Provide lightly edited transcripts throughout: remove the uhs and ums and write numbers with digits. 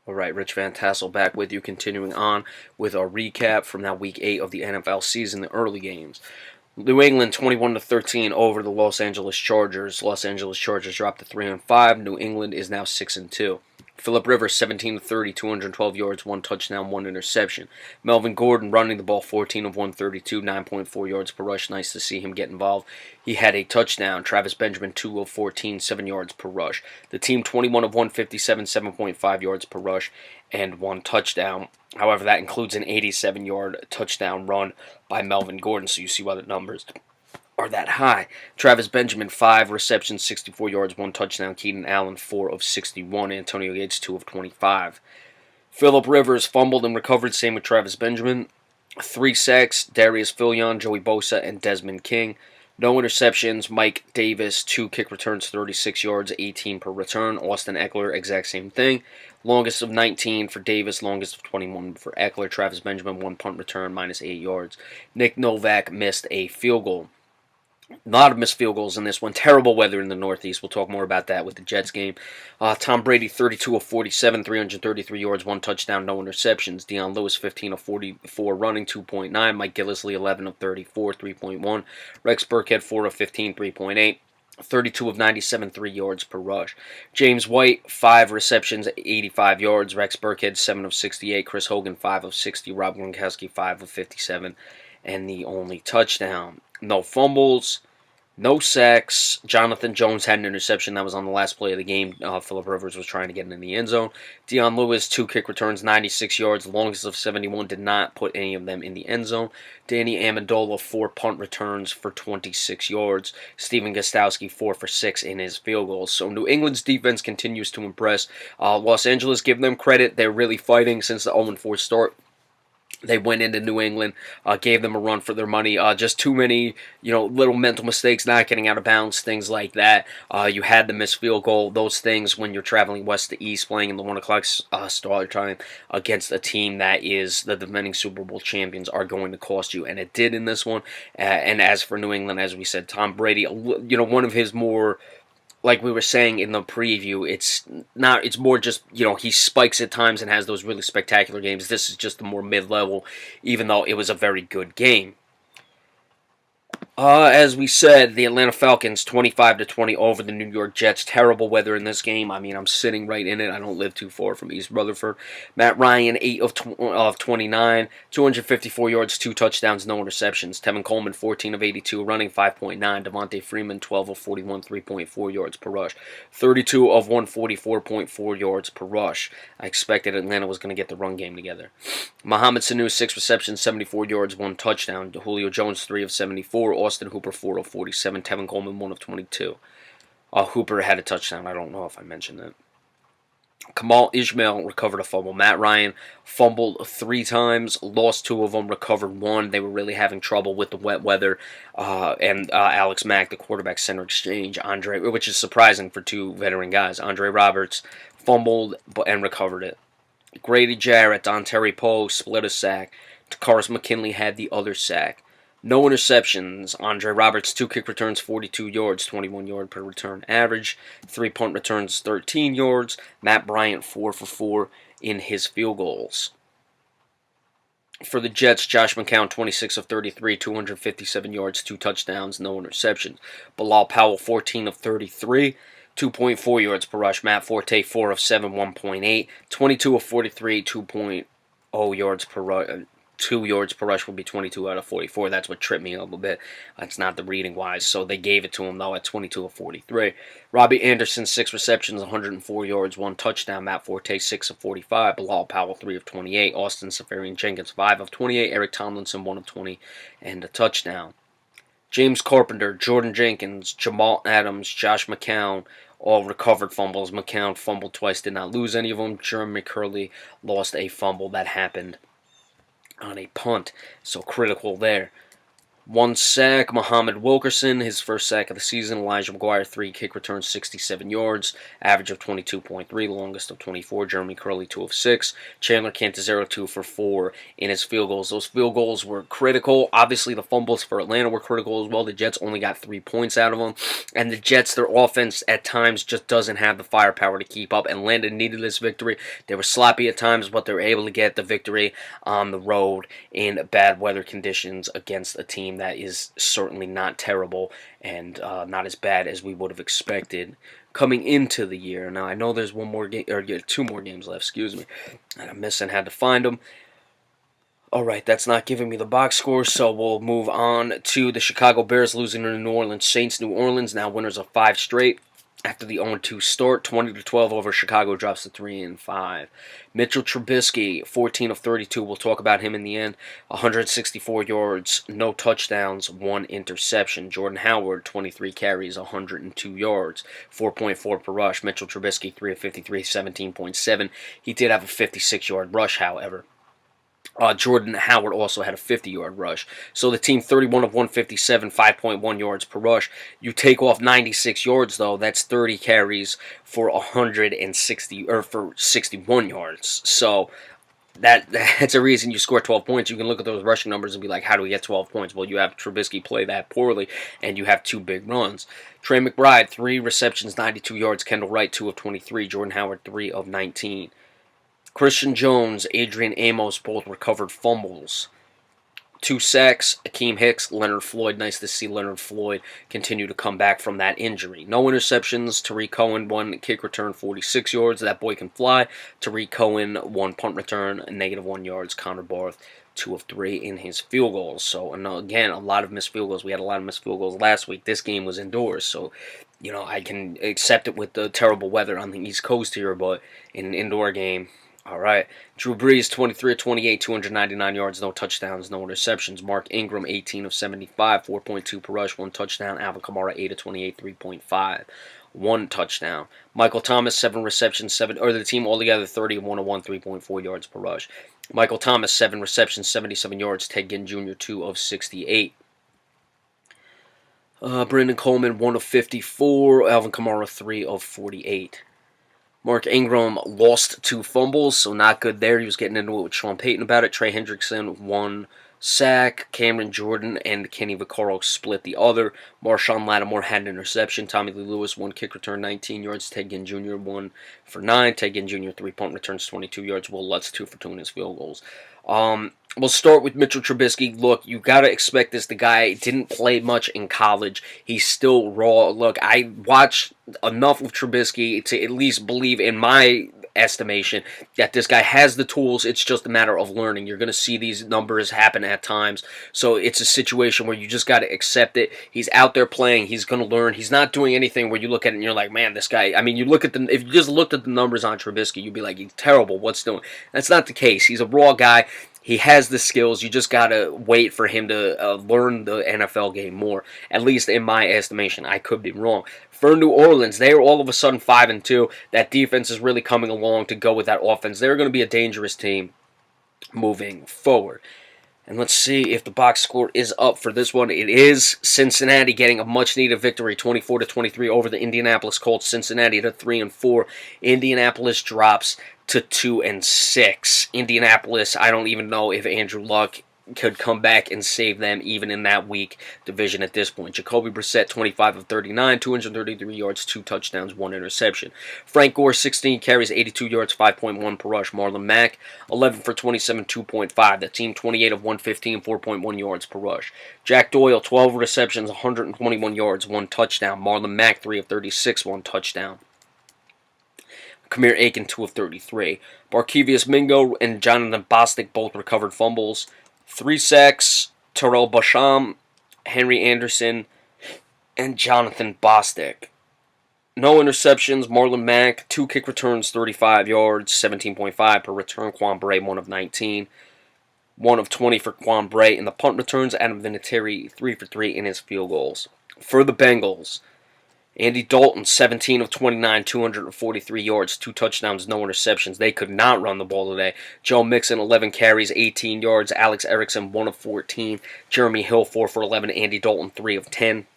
All right, Rich Van Tassel back with you, continuing on with our recap from that Week 8 of the NFL season, the early games. New England 21-13 over the Los Angeles Chargers. Los Angeles Chargers dropped to 3-5. New England is now 6-2. Phillip Rivers 17-30, 212 yards, 1 touchdown, 1 interception. Melvin Gordon running the ball 14 of 132, 9.4 yards per rush. Nice to see him get involved. He had a touchdown. Travis Benjamin 2 of 14, 7 yards per rush. The team 21 of 157, 7.5 yards per rush, and 1 touchdown. However, that includes an 87-yard touchdown run by Melvin Gordon, so you see why the numbers are that high. Travis Benjamin, 5 receptions, 64 yards, 1 touchdown. Keenan Allen, 4 of 61. Antonio Gates, 2 of 25. Phillip Rivers fumbled and recovered, same with Travis Benjamin. 3 sacks, Darius Philon, Joey Bosa, and Desmond King. No interceptions. Mike Davis, 2 kick returns, 36 yards, 18 per return. Austin Eckler, exact same thing. Longest of 19 for Davis, longest of 21 for Eckler. Travis Benjamin, 1 punt return, minus 8 yards. Nick Novak missed a field goal. A lot of missed field goals in this one. Terrible weather in the Northeast. We'll talk more about that with the Jets game. Tom Brady, 32 of 47, 333 yards, 1 touchdown, no interceptions. Deion Lewis, 15 of 44 running, 2.9. Mike Gillislee, 11 of 34, 3.1. Rex Burkhead, 4 of 15, 3.8. 32 of 97, 3 yards per rush. James White, 5 receptions, 85 yards. Rex Burkhead, 7 of 68. Chris Hogan, 5 of 60. Rob Gronkowski, 5 of 57. And the only touchdown. No fumbles, no sacks. Jonathan Jones had an interception that was on the last play of the game. Phillip Rivers was trying to get in the end zone. Deion Lewis, 2 kick returns, 96 yards, longest of 71, did not put any of them in the end zone. Danny Amendola, 4 punt returns for 26 yards. Steven Gostowski, 4 for 6 in his field goals. So New England's defense continues to impress. Los Angeles, give them credit. They're really fighting since the 0-4 start. They went into New England, gave them a run for their money. Just too many, little mental mistakes, not getting out of bounds, things like that. You had the missed field goal. Those things, when you're traveling west to east, playing in the 1 o'clock start time against a team that is the defending Super Bowl champions, are going to cost you, and it did in this one. And as for New England, as we said, Tom Brady, one of his more, like we were saying in the preview, it's more just, he spikes at times and has those really spectacular games. This is just the more mid-level, even though it was a very good game. As we said, the Atlanta Falcons 25-20 over the New York Jets. Terrible weather in this game. I mean, I'm sitting right in it. I don't live too far from East Rutherford. Matt Ryan, 8 of 29, 254 yards, 2 touchdowns, no interceptions. Tevin Coleman, 14 of 82, running 5.9. Devontae Freeman, 12 of 41, 3.4 yards per rush. 32 of 144.4 yards per rush. I expected Atlanta was going to get the run game together. Mohamed Sanu, 6 receptions, 74 yards, 1 touchdown. Julio Jones, 3 of 74. Austin Hooper, 4 of 47. Tevin Coleman, 1 of 22. Hooper had a touchdown. I don't know if I mentioned that. Kamal Ishmael recovered a fumble. Matt Ryan fumbled 3 times, lost 2 of them, recovered 1. They were really having trouble with the wet weather. And Alex Mack, the quarterback center exchange, which is surprising for 2 veteran guys. Andre Roberts fumbled and recovered it. Grady Jarrett, Dontari Poe split a sack. Takaris McKinley had the other sack. No interceptions. Andre Roberts, 2 kick returns, 42 yards, 21 yard per return average. 3 punt returns, 13 yards. Matt Bryant, 4 for 4 in his field goals. For the Jets, Josh McCown, 26 of 33, 257 yards, 2 touchdowns, no interceptions. Bilal Powell, 14 of 33. 2.4 yards per rush. Matt Forte, 4 of 7, 1.8. 22 of 43, 2.0 yards per rush. 2 yards per rush will be 22 out of 44. That's what tripped me a little bit. That's not the reading wise. So they gave it to him, though, at 22 of 43. Robbie Anderson, 6 receptions, 104 yards, 1 touchdown. Matt Forte, 6 of 45. Bilal Powell, 3 of 28. Austin Seferian-Jenkins, 5 of 28. Eric Tomlinson, 1 of 20, and a touchdown. James Carpenter, Jordan Jenkins, Jamal Adams, Josh McCown, all recovered fumbles. McCown fumbled twice, did not lose any of them. Jeremy Curley lost a fumble that happened on a punt, so critical there. 1 sack, Muhammad Wilkerson, his first sack of the season. Elijah McGuire, 3 kick returns, 67 yards, average of 22.3, longest of 24. Jeremy Curley, 2 of 6. Chandler Cantazero, 2 for 4 in his field goals. Those field goals were critical. Obviously, the fumbles for Atlanta were critical as well. The Jets only got 3 points out of them. And the Jets, their offense at times just doesn't have the firepower to keep up. Atlanta needed this victory. They were sloppy at times, but they were able to get the victory on the road in bad weather conditions against a team that is certainly not terrible and not as bad as we would have expected coming into the year. Now, I know there's one more game, or 2 more games left, excuse me, and I'm missing, had to find them. Alright, that's not giving me the box score, so we'll move on to the Chicago Bears losing to the New Orleans Saints. New Orleans now winners of 5 straight. After the 0-2 start, 20-12 over Chicago drops to 3-5. Mitchell Trubisky, 14 of 32. We'll talk about him in the end. 164 yards, no touchdowns, 1 interception. Jordan Howard, 23 carries, 102 yards, 4.4 per rush. Mitchell Trubisky, 3 of 53, 17.7. He did have a 56-yard rush, however. Jordan Howard also had a 50-yard rush. So the team 31 of 157, 5.1 yards per rush. You take off 96 yards though, that's 30 carries for 160 or for 61 yards. So that's a reason you score 12 points. You can look at those rushing numbers and be like, how do we get 12 points? Well, you have Trubisky play that poorly, and you have 2 big runs. Trey McBride, 3 receptions, 92 yards. Kendall Wright, 2 of 23. Jordan Howard, 3 of 19. Christian Jones, Adrian Amos both recovered fumbles. 2 sacks, Akeem Hicks, Leonard Floyd. Nice to see Leonard Floyd continue to come back from that injury. No interceptions. Tariq Cohen, 1 kick return, 46 yards. That boy can fly. Tariq Cohen, 1 punt return, -1 yards. Connor Barth, 2 of 3 in his field goals. So, and again, a lot of missed field goals. We had a lot of missed field goals last week. This game was indoors, so I can accept it with the terrible weather on the East Coast here, but in an indoor game, all right. Drew Brees, 23 of 28, 299 yards, no touchdowns, no interceptions. Mark Ingram, 18 of 75, 4.2 per rush, 1 touchdown. Alvin Kamara, 8 of 28, 3.5, 1 touchdown. Michael Thomas, 7 receptions, the team altogether 30 of 101, 3.4 yards per rush. Michael Thomas, 7 receptions, 77 yards. Ted Ginn Jr., 2 of 68. Brendan Coleman, 1 of 54. Alvin Kamara, 3 of 48. Mark Ingram lost 2 fumbles, so not good there. He was getting into it with Sean Payton about it. Trey Hendrickson, 1 sack. Cameron Jordan and Kenny Vaccaro split the other. Marshawn Lattimore had an interception. Tommy Lee Lewis, 1 kick return, 19 yards. Ted Ginn Jr., 1 for 9. Ted Ginn Jr., 3 punt returns, 22 yards. Will Lutz, 2 for 2 in his field goals. We'll start with Mitchell Trubisky. Look, you got to expect this. The guy didn't play much in college. He's still raw. Look, I watched enough of Trubisky to at least believe, in my estimation, that this guy has the tools. It's just a matter of learning. You're going to see these numbers happen at times. So it's a situation where you just got to accept it. He's out there playing. He's going to learn. He's not doing anything where you look at it and you're like, man, this guy, I mean, you look at if you just looked at the numbers on Trubisky, you'd be like, he's terrible. What's doing? That's not the case. He's a raw guy. He has the skills. You just got to wait for him to learn the NFL game more, at least in my estimation. I could be wrong. For New Orleans, they are all of a sudden 5-2. That defense is really coming along to go with that offense. They're going to be a dangerous team moving forward. And let's see if the box score is up for this one. It is Cincinnati getting a much-needed victory, 24-23 over the Indianapolis Colts. Cincinnati at 3-4. Indianapolis drops to 2-6. Indianapolis, I don't even know if Andrew Luck could come back and save them even in that weak division at this point. Jacoby Brissett, 25 of 39, 233 yards, 2 touchdowns, 1 interception. Frank Gore, 16 carries, 82 yards, 5.1 per rush. Marlon Mack, 11 for 27, 2.5. The team, 28 of 115, 4.1 yards per rush. Jack Doyle, 12 receptions, 121 yards, 1 touchdown. Marlon Mack, 3 of 36, 1 touchdown. Kamir Aiken, 2 of 33. Barkevius Mingo and Jonathan Bostic both recovered fumbles. 3 sacks, Terrell Basham, Henry Anderson, and Jonathan Bostic. No interceptions, Marlon Mack, 2 kick returns, 35 yards, 17.5 per return. Quan Bray, 1 of 19. 1 of 20 for Quan Bray in the punt returns. Adam Vinatieri, 3 for 3 in his field goals. For the Bengals, Andy Dalton, 17 of 29, 243 yards, 2 touchdowns, no interceptions. They could not run the ball today. Joe Mixon, 11 carries, 18 yards. Alex Erickson, 1 of 14. Jeremy Hill, 4 for 11. Andy Dalton, 3 of 10.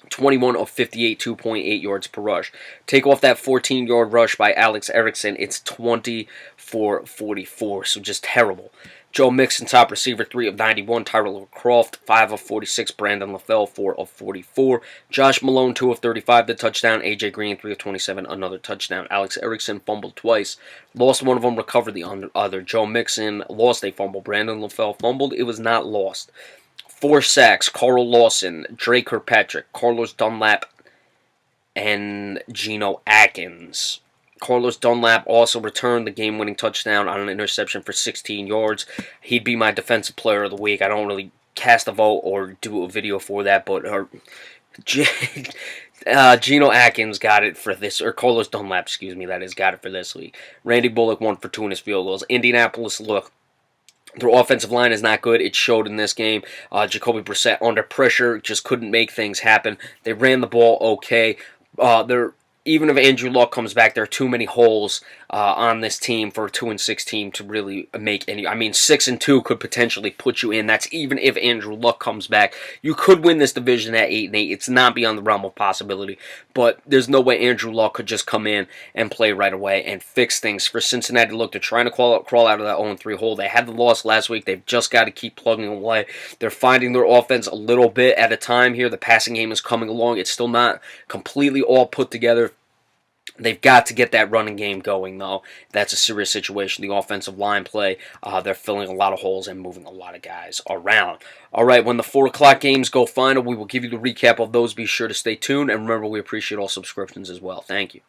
21 of 58, 2.8 yards per rush. Take off that 14-yard rush by Alex Erickson, it's 20 for 44, so just terrible. Joe Mixon, top receiver, 3 of 91. Tyrell Croft, 5 of 46. Brandon LaFell, 4 of 44. Josh Malone, 2 of 35, the touchdown. A.J. Green, 3 of 27, another touchdown. Alex Erickson fumbled twice. Lost one of them, recovered the other. Joe Mixon lost a fumble. Brandon LaFell fumbled. It was not lost. 4 sacks. Carl Lawson, Drake Kirkpatrick, Carlos Dunlap, and Geno Atkins. Carlos Dunlap also returned the game-winning touchdown on an interception for 16 yards. He'd be my defensive player of the week. I don't really cast a vote or do a video for that, but Geno Atkins got it for this, or Carlos Dunlap, excuse me, that is, got it for this week. Randy Bullock, 1 for 2 in his field goals. Indianapolis, look, their offensive line is not good. It showed in this game. Jacoby Brissett under pressure just couldn't make things happen. They ran the ball okay. Even if Andrew Luck comes back, there are too many holes on this team for a 2-6 team to really make any. I mean, 6-2 could potentially put you in. That's even if Andrew Luck comes back. You could win this division at 8-8. It's not beyond the realm of possibility. But there's no way Andrew Luck could just come in and play right away and fix things. For Cincinnati, look, they're trying to crawl out of that 0-3 hole. They had the loss last week. They've just got to keep plugging away. They're finding their offense a little bit at a time here. The passing game is coming along. It's still not completely all put together. They've got to get that running game going, though. That's a serious situation. The offensive line play, they're filling a lot of holes and moving a lot of guys around. All right, when the 4 o'clock games go final, we will give you the recap of those. Be sure to stay tuned. And remember, we appreciate all subscriptions as well. Thank you.